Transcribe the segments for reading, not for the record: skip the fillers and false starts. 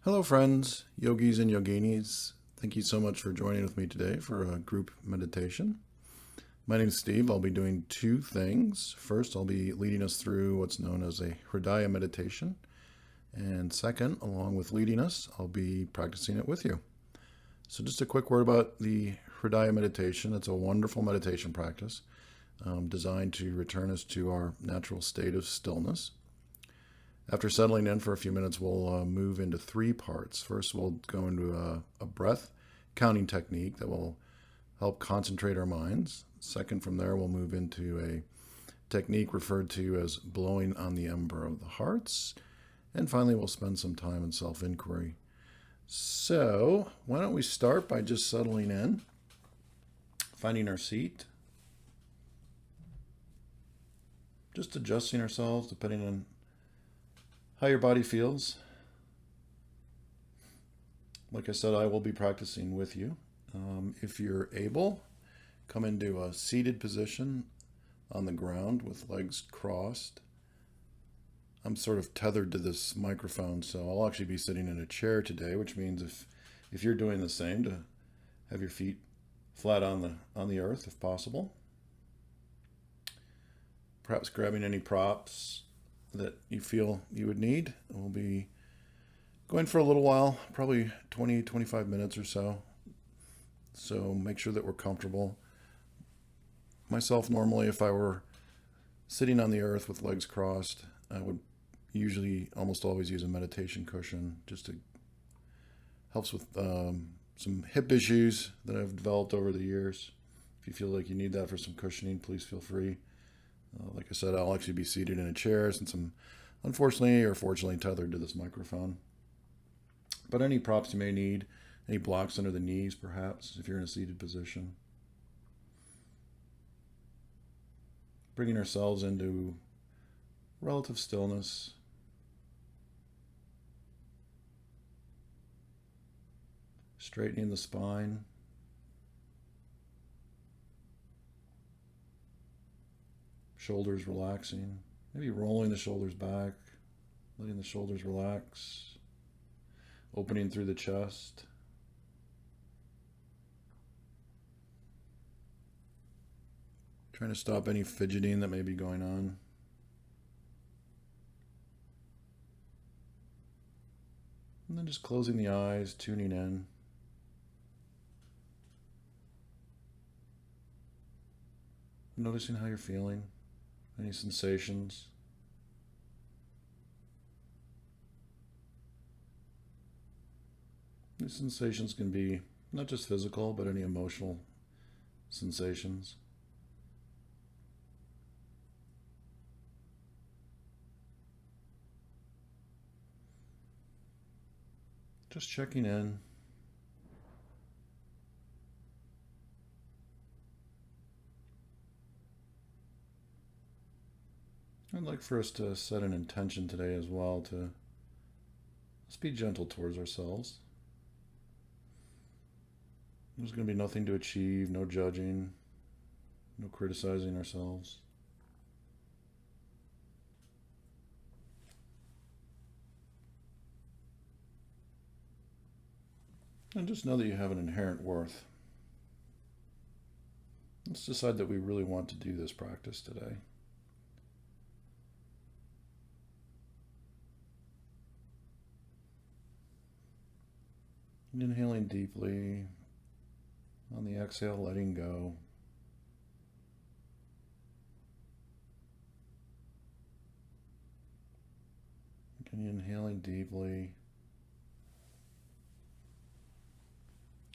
Hello, friends, yogis and yoginis. Thank you so much for joining with me today for a group meditation. My name is Steve. I'll be doing two things. First, I'll be leading us through what's known as a Hridaya meditation. And second, along with leading us, I'll be practicing it with you. So just a quick word about the Hridaya meditation. It's a wonderful meditation practice designed to return us to our natural state of stillness. After settling in for a few minutes, we'll move into three parts. First, we'll go into a breath counting technique that will help concentrate our minds. Second, from there, we'll move into a technique referred to as blowing on the ember of the hearts. And finally, we'll spend some time in self-inquiry. So, why don't we start by just settling in, finding our seat, just adjusting ourselves depending on how your body feels. Like I said, I will be practicing with you. If you're able, come into a seated position on the ground with legs crossed. I'm sort of tethered to this microphone, so I'll actually be sitting in a chair today, which means if you're doing the same, to have your feet flat on the earth if possible. Perhaps grabbing any props that you feel you would need. We'll be going for a little while, probably 20-25 minutes or so. So make sure that we're comfortable. Myself, normally, if I were sitting on the earth with legs crossed, I would usually almost always use a meditation cushion just to helps with some hip issues that I've developed over the years. If you feel like you need that for some cushioning, please feel free. Like I said, I'll actually be seated in a chair since I'm unfortunately or fortunately tethered to this microphone. But any props you may need, any blocks under the knees perhaps, if you're in a seated position. Bringing ourselves into relative stillness. Straightening the spine. Shoulders relaxing, maybe rolling the shoulders back, letting the shoulders relax, opening through the chest. Trying to stop any fidgeting that may be going on. And then just closing the eyes, tuning in. Noticing how you're feeling. Any sensations? These sensations can be not just physical, but any emotional sensations. Just checking in. I'd like for us to set an intention today as well to let's be gentle towards ourselves. There's going to be nothing to achieve, no judging, no criticizing ourselves. And just know that you have an inherent worth. Let's decide that we really want to do this practice today. Inhaling deeply. On the exhale, letting go. Continue inhaling deeply.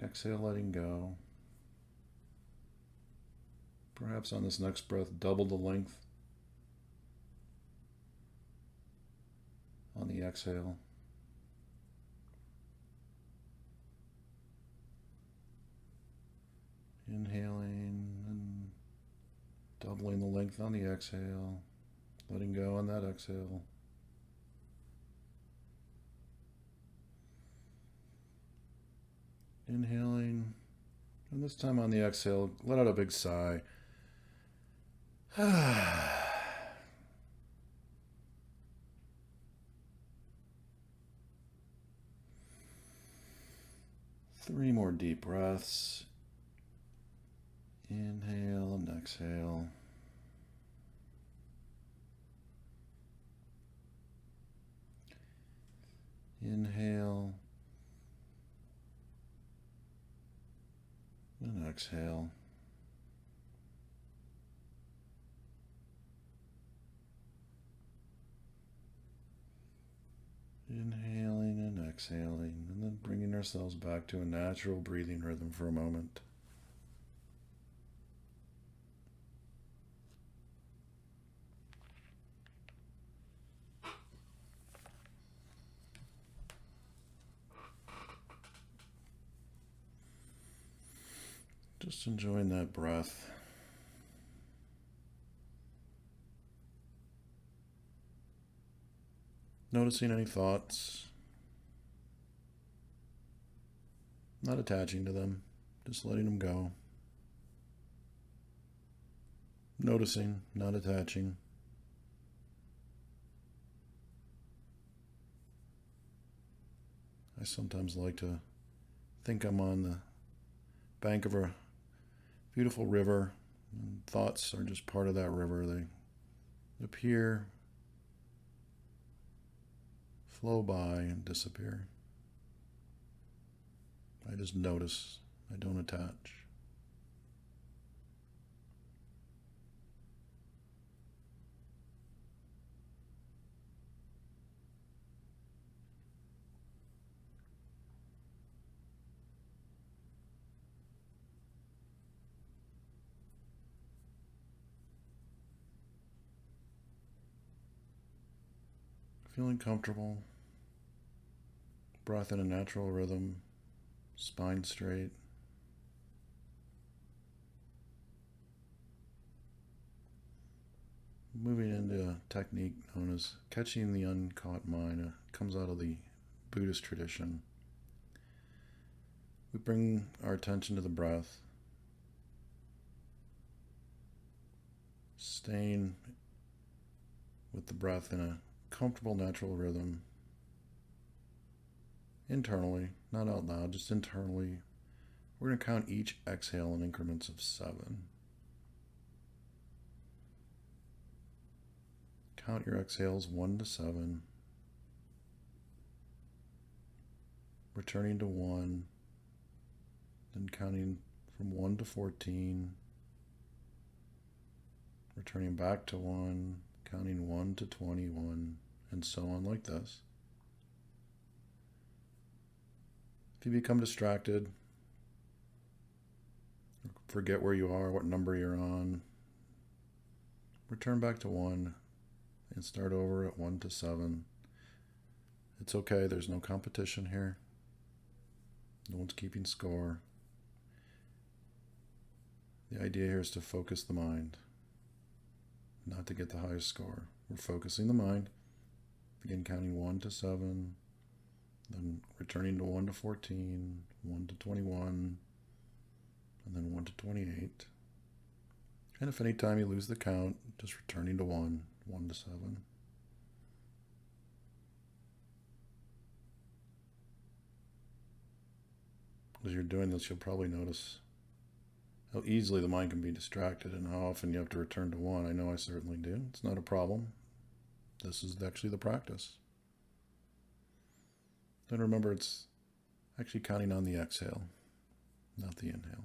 Exhale, letting go. Perhaps on this next breath, double the length on the exhale. Inhaling and doubling the length on the exhale, letting go on that exhale. Inhaling, and this time on the exhale, let out a big sigh. 3 more deep breaths. Inhale and exhale. Inhale and exhale. Inhaling and exhaling, and then bringing ourselves back to a natural breathing rhythm for a moment. Just enjoying that breath. Noticing any thoughts. Not attaching to them, just letting them go. Noticing, not attaching. I sometimes like to think I'm on the bank of a beautiful river, and thoughts are just part of that river. They appear, flow by, and disappear. I just notice. I don't attach. Feeling comfortable. Breath in a natural rhythm. Spine straight. Moving into a technique known as catching the uncaught mind. It comes out of the Buddhist tradition. We bring our attention to the breath, staying with the breath in a comfortable, natural rhythm. Internally, not out loud, just internally. We're going to count each exhale in increments of 7. Count your exhales 1 to 7. Returning to 1. Then counting from 1 to 14. Returning back to 1. Counting 1 to 21. And so on like this. If you become distracted, forget where you are, what number you're on, return back to 1 and start over at 1 to 7. It's okay, there's no competition here. No one's keeping score. The idea here is to focus the mind, not to get the highest score. We're focusing the mind. Begin counting 1 to 7. Then returning to 1 to 14, 1 to 21, and then 1 to 28. And if any time you lose the count, just returning to 1, 1 to 7. As you're doing this, you'll probably notice how easily the mind can be distracted and how often you have to return to 1. I know I certainly do. It's not a problem. This is actually the practice. Then remember, it's actually counting on the exhale, not the inhale.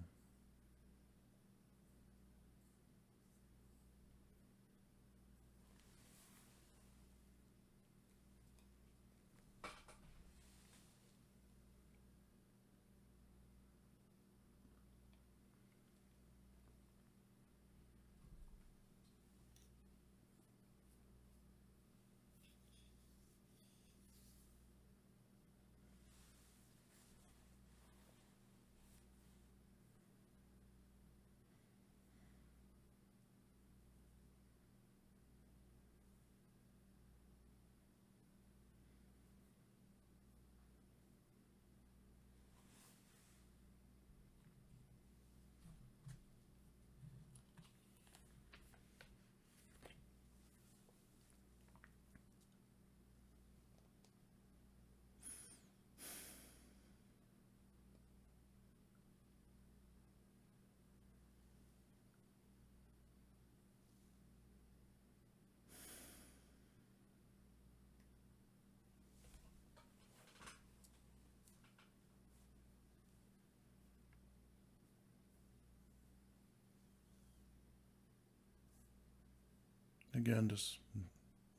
Again, just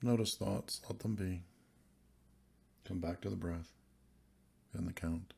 notice thoughts, let them be. Come back to the breath and the count.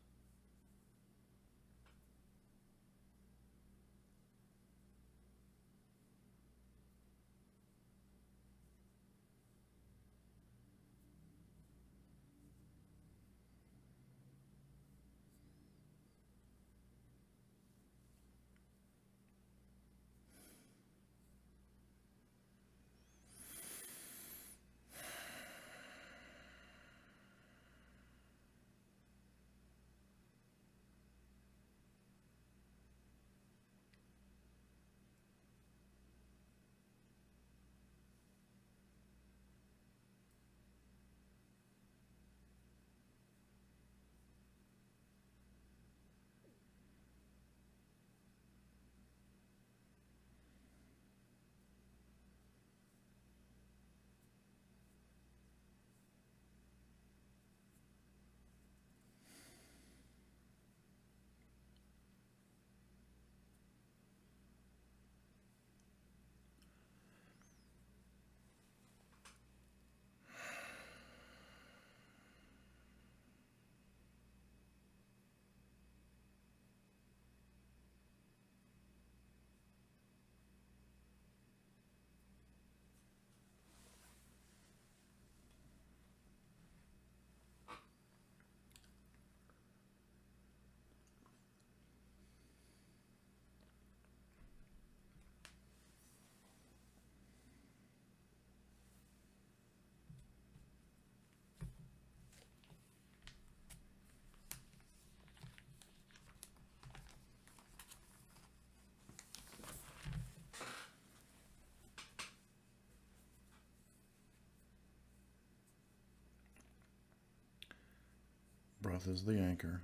Breath is the anchor.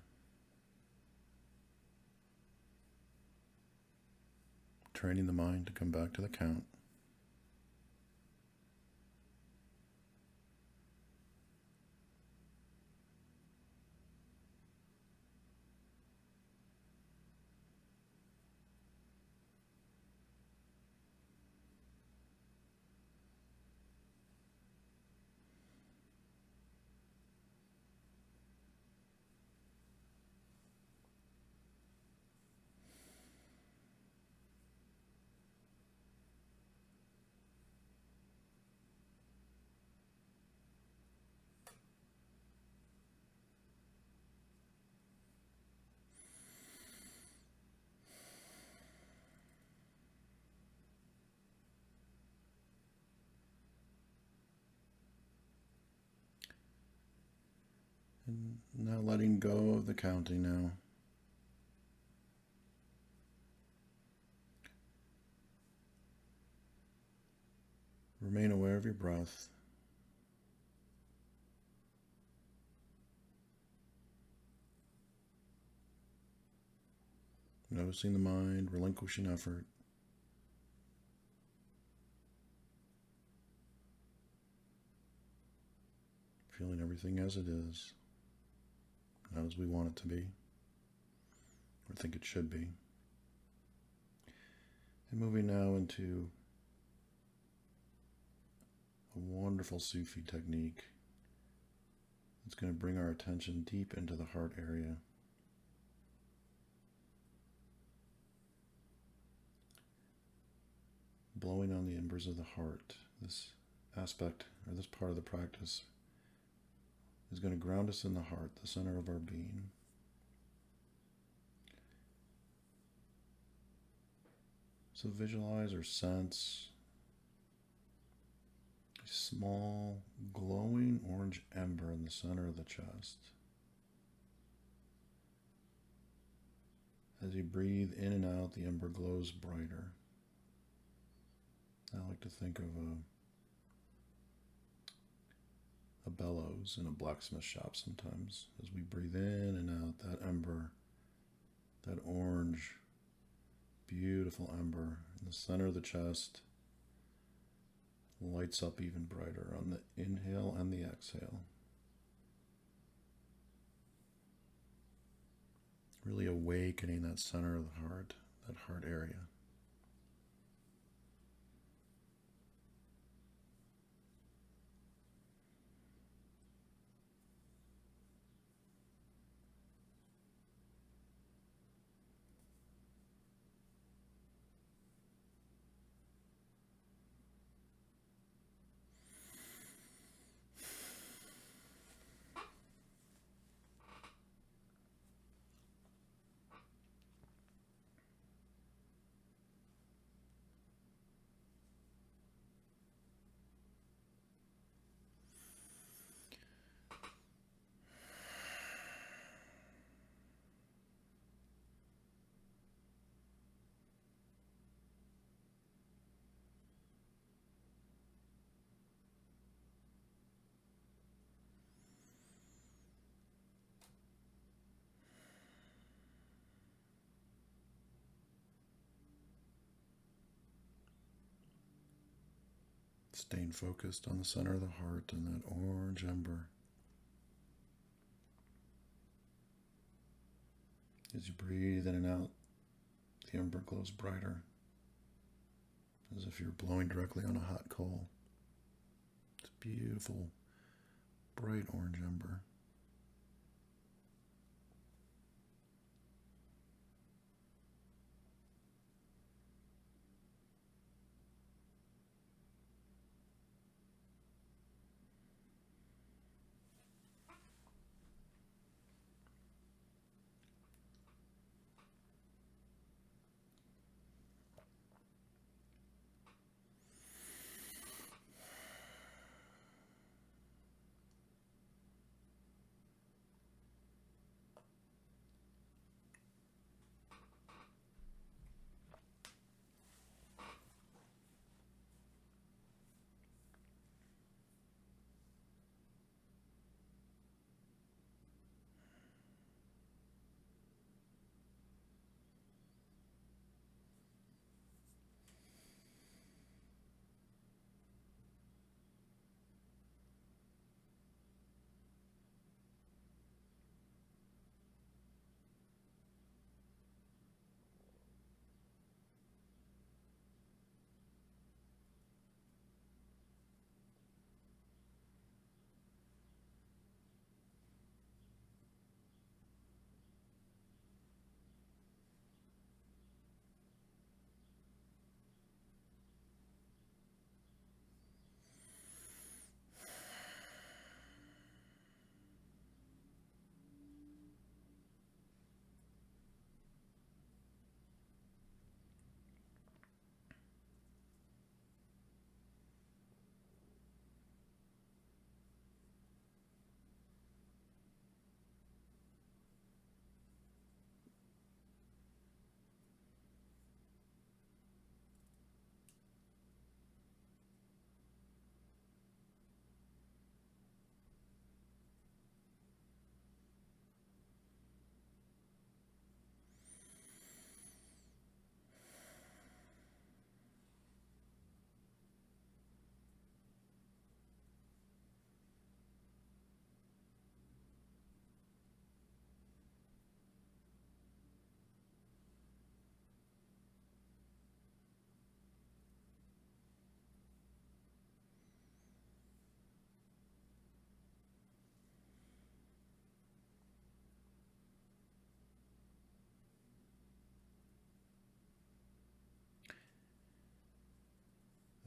Training the mind to come back to the count. And now letting go of the counting now. Remain aware of your breath. Noticing the mind, relinquishing effort. Feeling everything as it is, not as we want it to be, or think it should be. And moving now into a wonderful Sufi technique. It's going to bring our attention deep into the heart area. Blowing on the embers of the heart. This aspect, or this part of the practice, is going to ground us in the heart, the center of our being. So visualize or sense a small glowing orange ember in the center of the chest. As you breathe in and out, the ember glows brighter. I like to think of a bellows in a blacksmith shop sometimes. As we breathe in and out, that ember, that orange, beautiful ember in the center of the chest lights up even brighter on the inhale and the exhale. Really awakening that center of the heart, that heart area. Staying focused on the center of the heart and that orange ember. As you breathe in and out, the ember glows brighter, as if you're blowing directly on a hot coal. It's beautiful, bright orange ember.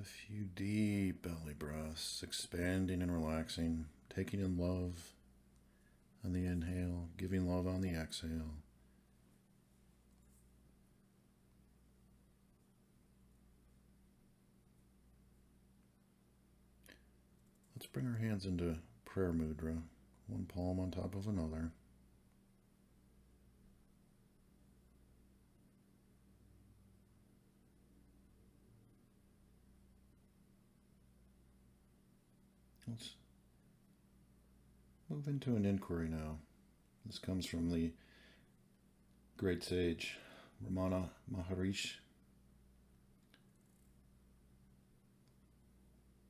A few deep belly breaths, expanding and relaxing, taking in love on the inhale, giving love on the exhale. Let's bring our hands into prayer mudra, one palm on top of another. Let's move into an inquiry now. This comes from the great sage Ramana Maharishi.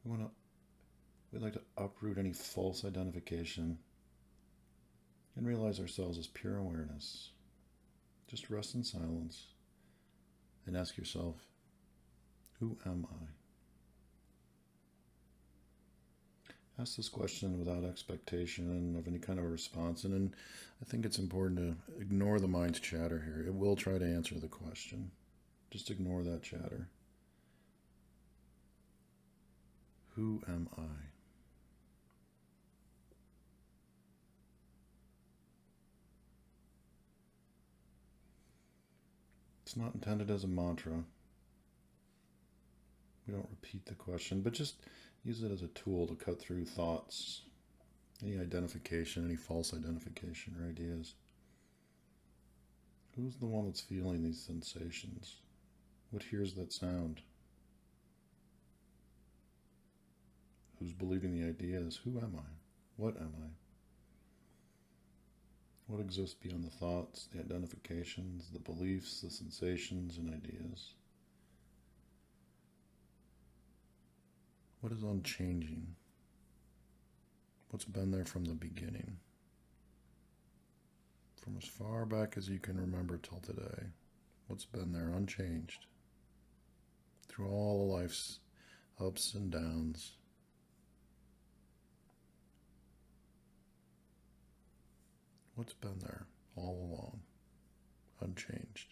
We'd like to uproot any false identification and realize ourselves as pure awareness. Just rest in silence and ask yourself, who am I? Ask this question without expectation of any kind of a response, and I think it's important to ignore the mind's chatter here. It will try to answer the question. Just ignore that chatter. Who am I? It's not intended as a mantra. We don't repeat the question, but just use it as a tool to cut through thoughts, any identification, any false identification or ideas. Who's the one that's feeling these sensations? What hears that sound? Who's believing the ideas? Who am I? What am I? What exists beyond the thoughts, the identifications, the beliefs, the sensations, and ideas? What is unchanging? What's been there from the beginning? From as far back as you can remember till today. What's been there unchanged? Through all of life's ups and downs. What's been there all along, unchanged?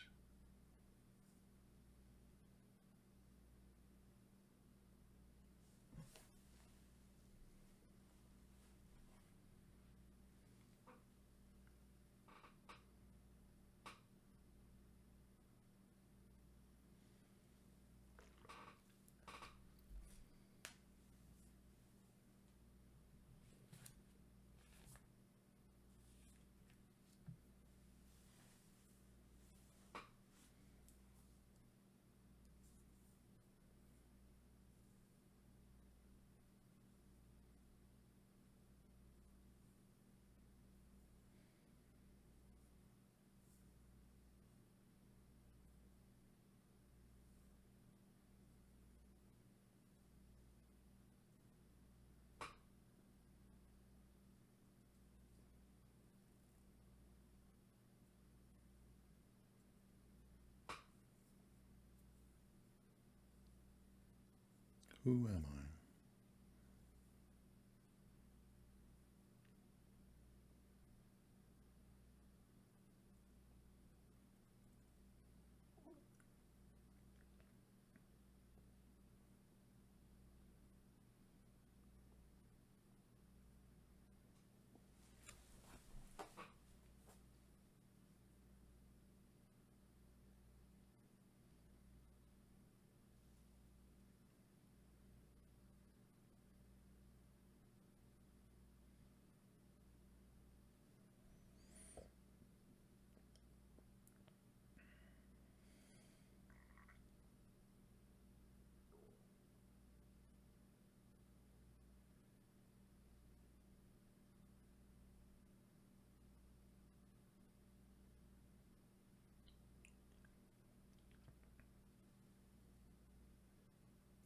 Who am I?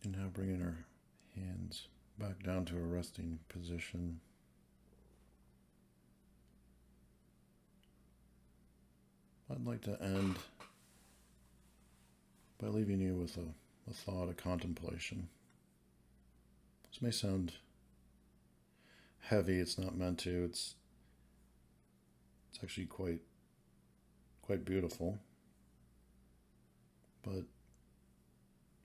And now bringing our hands back down to a resting position. I'd like to end by leaving you with a thought, a contemplation. This may sound heavy, it's not meant to. It's actually quite beautiful. But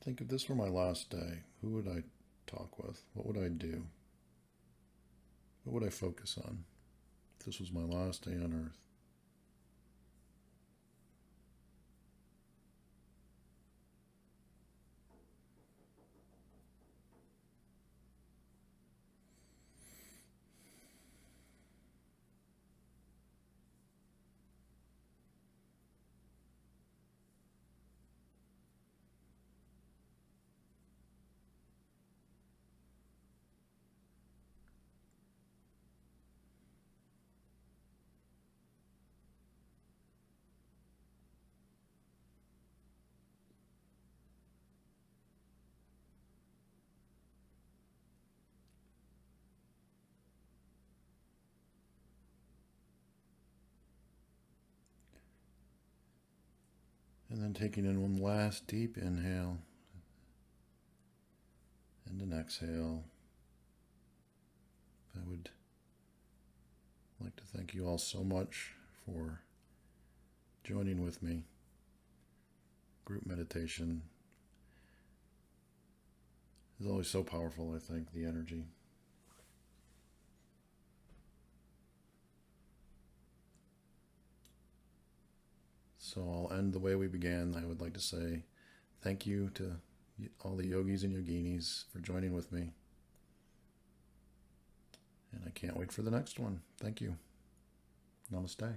think if this were my last day, who would I talk with? What would I do? What would I focus on if this was my last day on earth? And then taking in one last deep inhale and an exhale. I would like to thank you all so much for joining with me. Group meditation is always so powerful, I think, the energy. So I'll end the way we began. I would like to say thank you to all the yogis and yoginis for joining with me. And I can't wait for the next one. Thank you. Namaste.